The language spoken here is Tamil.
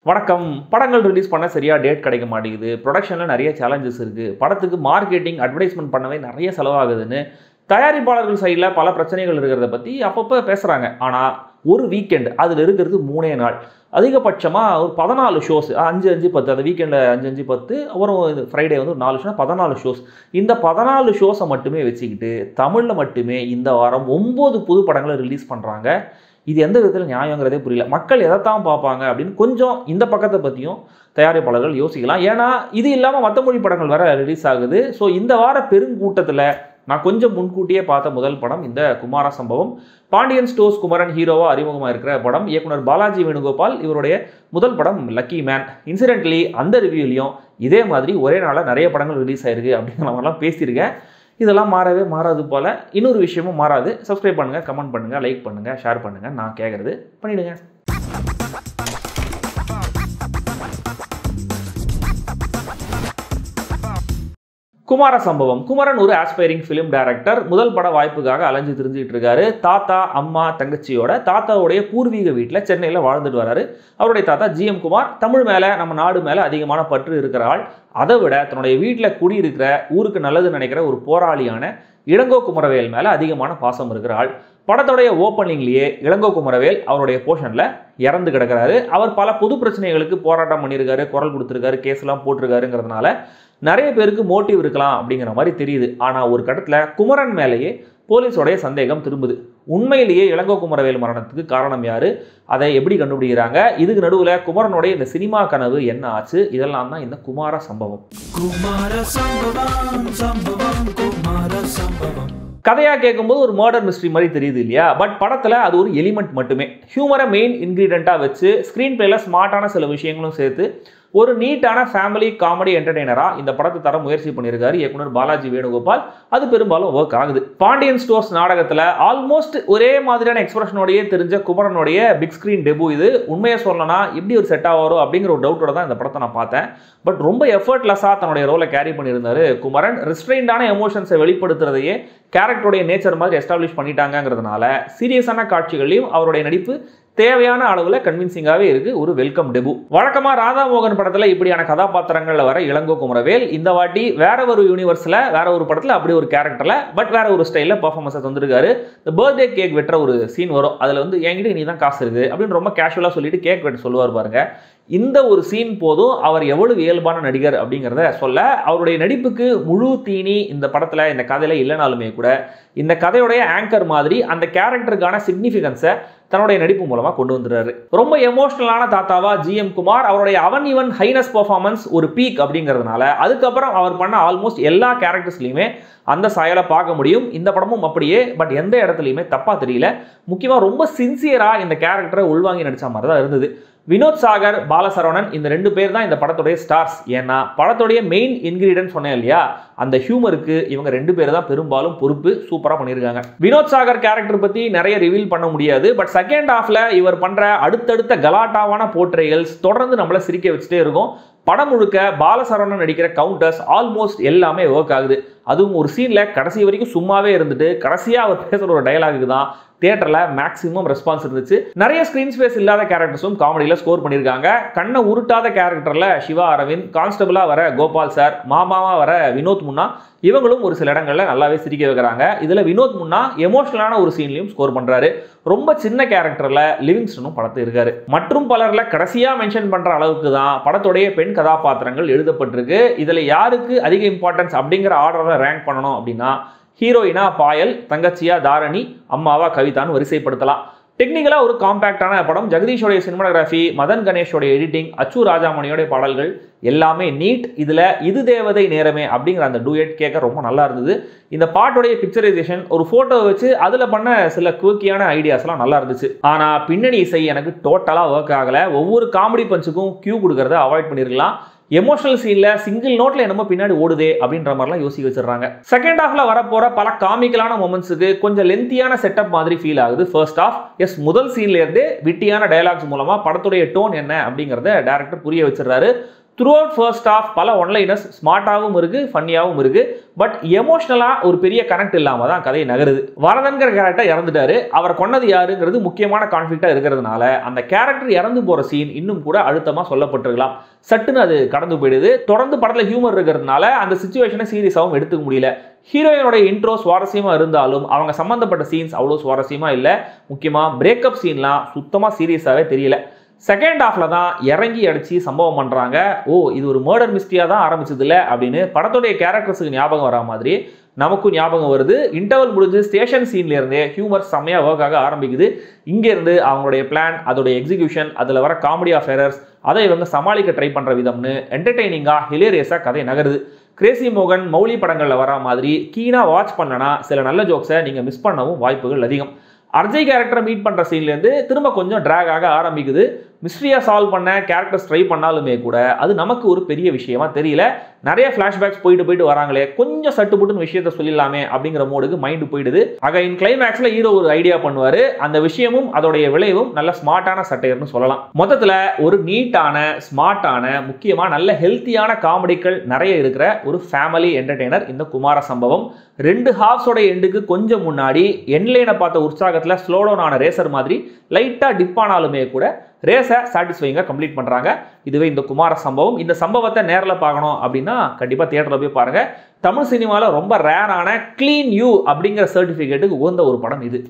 வணக்கம். படங்கள் ரிலீஸ் பண்ண சரியா டேட் கிடைக்க மாட்டேங்குது. ப்ரொடக்ஷன்ல நிறைய சேலஞ்சஸ் இருக்கு. படத்துக்கு மார்க்கெட்டிங், அட்வர்டைஸ்மென்ட் பண்ணவே நிறைய செலவாகுதுன்னு தயாரிப்பாளர்கள் சைடுல பல பிரச்சனைகள் இருக்கிறத பத்தி அப்பப்போ பேசுறாங்க. ஆனா ஒரு வீக்கெண்ட் அதுல இருக்கிறது 3 நாள். அதிகபட்சமா ஒரு 14 ஷோஸ் 5, 5, 10 அந்த வீக்கெண்ட்ல 5, 5, 10 அப்புறம் ஃப்ரைடே வந்து ஒரு 4 ஷோ 14 ஷோஸ். இந்த 14 ஷோஸை மட்டுமே வச்சுக்கிட்டு தமிழ்ல மட்டுமே இந்த வாரம் 9 புது படங்களை ரிலீஸ் பண்றாங்க. இது எந்த விதத்தில் நியாயங்கிறதே புரியல. மக்கள் எதைத்தான் பார்ப்பாங்க அப்படின்னு கொஞ்சம் இந்த பக்கத்தை பற்றியும் தயாரிப்பாளர்கள் யோசிக்கலாம். ஏன்னா இது இல்லாமல் மற்ற மொழி படங்கள் வேற ரிலீஸ் ஆகுது. ஸோ இந்த வார பெருங்கூட்டத்தில் நான் கொஞ்சம் முன்கூட்டியே பார்த்த முதல் படம் இந்த குமார சம்பவம். பாண்டியன் ஸ்டோர்ஸ் குமரன் ஹீரோவா அறிமுகமாக இருக்கிற படம். இயக்குனர் பாலாஜி வேணுகோபால் இவருடைய முதல் படம் லக்கி மேன். இன்சிடென்ட்லி அந்த ரிவ்யூலையும் இதே மாதிரி ஒரே நாளில் நிறைய படங்கள் ரிலீஸ் ஆயிருக்கு அப்படிங்கிற மாதிரிலாம் பேசியிருக்கேன். இதெல்லாம் மாறவே மாறாது போல். இன்னொரு விஷயமும் மாறாது. சப்ஸ்கிரைப் பண்ணுங்கள், கமெண்ட் பண்ணுங்கள், லைக் பண்ணுங்கள், ஷேர் பண்ணுங்கள். நான் கேட்குறது பண்ணிவிடுங்க. குமார சம்பவம். குமரன் ஒரு ஆஸ்பைரிங் ஃபிலிம் டைரக்டர். முதல் பட வாய்ப்புக்காக அலைஞ்சு திரிஞ்சிட்டு இருக்காரு. தாத்தா, அம்மா, தங்கச்சியோட தாத்தாவுடைய பூர்வீக வீட்டில் சென்னையில் வாழ்ந்துட்டு வராரு. அவருடைய தாத்தா GM குமார். தமிழ் மேலே, நம்ம நாடு மேலே அதிகமான பற்று இருக்கிற ஆள். அதை விட தன்னுடைய வீட்டில் குடியிருக்கிற, ஊருக்கு நல்லது நினைக்கிற ஒரு போராளியான இளங்கோ குமரவேல் மேலே அதிகமான பாசம் இருக்கிற ஆள். படத்துடைய ஓப்பனிங்லேயே இளங்கோ குமரவேல் அவருடைய போர்ஷனில் இறந்து கிடக்கிறாரு. அவர் பல பொது பிரச்சனைகளுக்கு போராட்டம் பண்ணியிருக்காரு, குரல் கொடுத்துருக்காரு, கேஸ்லாம் போட்டிருக்காருங்கிறதுனால நிறைய பேருக்கு மோட்டிவ் இருக்கலாம் அப்படிங்கிற மாதிரி தெரியுது. ஆனால் ஒரு கட்டத்தில் குமரன் மேலேயே போலீஸோடைய சந்தேகம் திரும்புது. உண்மையிலேயே இளங்கோ குமரவேல் மரணத்துக்கு காரணம் யாரு, அதை எப்படி கண்டுபிடிக்கிறாங்க, இதுக்கு நடுவில் குமரனுடைய இந்த சினிமா கனவு என்ன ஆச்சு, இதெல்லாம் தான் இந்த குமார சம்பவம். கதையாக கேட்கும்போது ஒரு மர்டர் மிஸ்ட்ரி மாதிரி தெரியுது இல்லையா? பட் படத்தில் அது ஒரு எலிமெண்ட் மட்டுமே. ஹியூமரை மெயின் இன்க்ரீடியண்ட்டாக வச்சு ஸ்க்ரீன் பிளேல ஸ்மார்ட்டான சில விஷயங்களும் சேர்த்து ஒரு நீட்டான ஃபேமிலி காமெடி என்டர்டெய்னராக இந்த படத்தை தர முயற்சி பண்ணியிருக்காரு இயக்குனர் பாலாஜி வேணுகோபால். அது பெரும்பாலும் ஒர்க் ஆகுது. பாண்டியன் ஸ்டோர்ஸ் நாடகத்தில் ஆல்மோஸ்ட் ஒரே மாதிரியான எக்ஸ்பிரஷனோடையே தெரிஞ்ச குமரனுடைய பிக் ஸ்க்ரீன் டெபு இது. உண்மையை சொல்லணும்னா எப்படி ஒரு செட் ஆவாரோ அப்படிங்கிற ஒரு டவுட்டோட தான் இந்த படத்தை நான் பார்த்தேன். பட் ரொம்ப எஃபர்ட்லெஸ்ஸாக தன்னுடைய ரோலை கேரி பண்ணியிருந்தாரு குமரன். ரெஸ்ட்ரெயின்டான எமோஷன்ஸை வெளிப்படுத்துறதையே கேரக்டருடைய நேச்சர் மாதிரி எஸ்டாப்ளிஷ் பண்ணிட்டாங்கிறதுனால சீரியஸான காட்சிகளையும் அவருடைய நடிப்பு தேவையான அளவில் கன்வின்சிங்காகவே இருக்குது. ஒரு வெல்கம் டெபு. வழக்கமாக ராதாமோகன் படத்தில் இப்படியான கதாபாத்திரங்களில் வர இளங்கோ குமரவேல் இந்த வாட்டி வேற ஒரு யூனிவர்ஸில் வேற ஒரு படத்தில் அப்படி ஒரு கேரக்டரில் பட் வேற ஒரு ஸ்டைலில் பர்ஃபார்மன்ஸை தந்திருக்காரு. இந்த பர்த்டே கேக் வெட்டுற ஒரு சீன் வரும். அதில் வந்து என்கிட்ட நீ தான் காசு இருக்குது அப்படின்னு ரொம்ப கேஷுவலாக சொல்லிட்டு கேக் வெட்ட சொல்லுவார் பாருங்க. இந்த ஒரு சீன் போதும் அவர் எவ்வளவு இயல்பான நடிகர் அப்படிங்கிறத சொல்ல. அவருடைய நடிப்புக்கு முழு தீனி இந்த படத்தில் இந்த கதையில் இல்லைனாலுமே கூட இந்த கதையுடைய ஆங்கர் மாதிரி அந்த கேரக்டருக்கான சிக்னிஃபிகன்ஸை தன்னுடைய நடிப்பு மூலமாக கொண்டு வந்துடுறாரு. ரொம்ப எமோஷனலான தாத்தாவா GM குமார். அவருடைய அவன் ஈவன் ஹைனஸ் பர்ஃபார்மன்ஸ் ஒரு பீக் அப்படிங்கிறதுனால அதுக்கப்புறம் அவர் பண்ண ஆல்மோஸ்ட் எல்லா கேரக்டர்ஸ்லையுமே அந்த சாயலை பார்க்க முடியும். இந்த படமும் அப்படியே. பட் எந்த இடத்துலையுமே தப்பாக தெரியல. முக்கியமாக ரொம்ப சின்சியராக இந்த கேரக்டரை உள்வாங்கி நடித்த மாதிரி தான் இருந்தது. வினோத் சாகர், பாலசரவணன் இந்த 2 பேர் தான் இந்த படத்துடைய ஸ்டார்ஸ். ஏன்னா படத்துடைய மெயின் இன்கிரீடியன்ட் சொன்னேன் இல்லையா, அந்த ஹியூமருக்கு இவங்க 2 பேர் தான் பெரும்பாலும் பொறுப்பு. சூப்பராக பண்ணியிருக்காங்க. வினோத் சாகர் கேரக்டர் பற்றி நிறைய ரிவீல் பண்ண முடியாது. பட் செகண்ட் ஹாஃப்ல இவர் பண்ற அடுத்தடுத்த கலாட்டாவான போர்ட்ரேயல்ஸ் தொடர்ந்து நம்மளை சிரிக்க வச்சுட்டே இருக்கும். படம் முழுக்க பாலசரவணன் நடிக்கிற கவுண்டர்ஸ் ஆல்மோஸ்ட் எல்லாமே ஒர்க் ஆகுது. அதுவும் ஒரு சீன்ல கடைசி வரைக்கும் சும்மாவே இருந்துட்டு கடைசியாக அவர் பேசுகிற ஒரு டைலாகுக்கு தான் தியேட்டரில் மேக்ஸிமம் ரெஸ்பான்ஸ் இருந்துச்சு. நிறைய ஸ்க்ரீன் ஸ்பேஸ் இல்லாத கேரக்டர்ஸும் காமெடியில் ஸ்கோர் பண்ணியிருக்காங்க. கண்ணை உருட்டாத கேரக்டரில் சிவா அரவிந்த், கான்ஸ்டபிளாக வர கோபால் சார், மாமாவாக வர வினோத் முன்னா இவங்களும் ஒரு சில இடங்களில் நல்லாவே சிரிக்க வைக்கிறாங்க. இதில் வினோத் முன்னா எமோஷனலான ஒரு சீன்லையும் ஸ்கோர் பண்ணுறாரு. ரொம்ப சின்ன கேரக்டரில் லிவிங்ஸ்டனும் படத்தில் இருக்காரு. மற்றும் பலரில் கடைசியாக மென்ஷன் பண்ணுற அளவுக்கு தான் படத்துடைய பெண் கதாபாத்திரங்கள் எழுதப்பட்டிருக்கு. இதில் யாருக்கு அதிக இம்பார்ட்டன்ஸ் அப்படிங்கிற ஆர்டரில் ரேங்க் பண்ணணும் அப்படின்னா ஹீரோயினா பாயல், தங்கச்சியா தாரணி, அம்மாவா கவிதான்னு வரிசைப்படுத்தலாம். டெக்னிக்கலாக ஒரு காம்பேக்டான படம். ஜெகதீஷோடைய சினிமாகிராஃபி, மதன் கணேஷோடைய எடிட்டிங், அச்சு ராஜாமணியோடைய பாடல்கள் எல்லாமே நீட். இதில் இது தேவதை நேரமே அப்படிங்கிற அந்த டூயட் கேட்க ரொம்ப நல்லா இருந்தது. இந்த பாட்டோடைய பிக்சரைசேஷன், ஒரு ஃபோட்டோவை வச்சு அதில் பண்ண சில குவிக்கியான ஐடியாஸ்லாம் நல்லா இருந்துச்சு. ஆனால் பின்னணி இசை எனக்கு டோட்டலாக ஒர்க் ஆகலை. ஒவ்வொரு காமெடி பஞ்சுக்கும் கியூ கொடுக்கறத அவாய்ட் பண்ணியிருக்கலாம். எமோஷனல் சீன்ல சிங்கிள் நோட்ல என்னமோ பின்னாடி ஓடுதே அப்படின்ற மாதிரிலாம் யோசிக்க வச்சிடறாங்க. செகண்ட் ஹாஃப்ல வரப்போற பல காமிக்கலான மொமெண்ட்ஸுக்கு கொஞ்சம் லென்த்தியான செட்டப் மாதிரி ஃபீல் ஆகுது. ஃபர்ஸ்ட் ஹாஃப் முதல் சீன்ல இருந்தே விட்டியான டயலாக்ஸ் மூலமா படத்துடைய டோன் என்ன அப்படிங்கிறத டைரக்டர் புரிய வச்சிடறாரு. த்ரூ அவுட் ஃபர்ஸ்ட் ஆஃப் பல ஒன்லைனர்ஸ் ஸ்மார்ட்டாகவும் இருக்குது, ஃபன்னியாகவும் இருக்குது. பட் எமோஷ்னலாக ஒரு பெரிய கனெக்ட் இல்லாமல் தான் கதை நகருது. வரதன்கிற கேரக்டர் இறந்துட்டாரு. அவர் கொன்னது யாருங்கிறது முக்கியமான கான்ஃப்ளிக்டாக இருக்கிறதுனால அந்த கேரக்டர் இறந்து போகிற சீன் இன்னும் கூட அழுத்தமாக சொல்லப்பட்டிருக்கலாம். சட்டுன்னு அது கடந்து போயிடுது. தொடர்ந்து படத்தில் ஹியூமர் இருக்கிறதுனால அந்த சிச்சுவேஷனை சீரியஸாகவும் எடுத்துக்க முடியல. ஹீரோயினோட இன்ட்ரோ சுவாரஸ்யமாக இருந்தாலும் அவங்க சம்மந்தப்பட்ட சீன்ஸ் அவ்வளோ சுவாரஸ்யமாக இல்லை. முக்கியமாக பிரேக்கப் சீன்லாம் சுத்தமாக சீரியஸாகவே தெரியல. செகண்ட் ஹாஃப்ல தான் இறங்கி அடிச்சு சம்பவம் பண்ணுறாங்க. ஓ, இது ஒரு மர்டர் மிஸ்ட்ரியாக தான் ஆரம்பிச்சது இல்லை அப்படின்னு படத்துடைய கேரக்டர்ஸுக்கு ஞாபகம் வரா மாதிரி நமக்கும் ஞாபகம் வருது. இன்டர்வல் முடிஞ்சு ஸ்டேஷன் சீன்ல இருந்தே ஹியூமர் செம்மையாக ஒர்க் ஆக ஆரம்பிக்குது. இங்கேருந்து அவங்களுடைய பிளான், அதோடைய எக்ஸிகியூஷன், அதில் வர காமெடி ஆஃப் எரர்ஸ், அதை இவங்க சமாளிக்க ட்ரை பண்ணுற விதம்னு என்டர்டெய்னிங்காக ஹிலேரியஸாக கதை நகருது. கிரேசி மோகன் மௌலி படங்களில் வரா மாதிரி கீனாக வாட்ச் பண்ணனா சில நல்ல ஜோக்ஸை நீங்கள் மிஸ் பண்ணவும் வாய்ப்புகள் அதிகம். அர்ஜய் கேரக்டரை மீட் பண்ணுற சீன்லேருந்து திரும்ப கொஞ்சம் ட்ராக் ஆக ஆரம்பிக்குது. மிஸ்ட்ரியாக சால்வ் பண்ண கேரக்டர்ஸ் ட்ரை பண்ணாலுமே கூட அது நமக்கு ஒரு பெரிய விஷயமா தெரியல. நிறைய ஃப்ளாஷ்பேக்ஸ் போயிட்டு வராங்களே, கொஞ்சம் சட்டுப்புட்டுன்னு விஷயத்த சொல்லிடலாமே அப்படிங்கிற மோடுக்கு மைண்டு போயிடுது. இன் கிளைமேக்ஸில் ஹீரோ ஒரு ஐடியா பண்ணுவார். அந்த விஷயமும் அதோடைய விளைவும் நல்ல ஸ்மார்ட்டான சட்டையர்னு சொல்லலாம். மொத்தத்தில் ஒரு நீட்டான, ஸ்மார்ட்டான, முக்கியமாக நல்ல ஹெல்த்தியான காமெடிகள் நிறைய இருக்கிற ஒரு ஃபேமிலி என்டர்டெய்னர் இந்த குமார சம்பவம். 2 ஹாஃப்ஸோட எண்டுக்கு கொஞ்சம் முன்னாடி எண்ட்லைனை பார்த்த உற்சாகத்தில் ஸ்லோடவுன் ஆன ரேசர் மாதிரி லைட்டாக டிப் ஆனாலுமே கூட ரேஸை சாட்டிஸ்ஃபைங்காக கம்ப்ளீட் பண்ணுறாங்க. இதுவே இந்த குமார சம்பவம். இந்த சம்பவத்தை நேரில் பார்க்கணும் அப்படின்னா கண்டிப்பாக தியேட்டரில் போய் பாருங்கள். தமிழ் சினிமாவில் ரொம்ப ரேரான க்ளீன் யூ அப்படிங்கிற சர்டிஃபிகேட்டுக்கு உகந்த ஒரு படம் இது.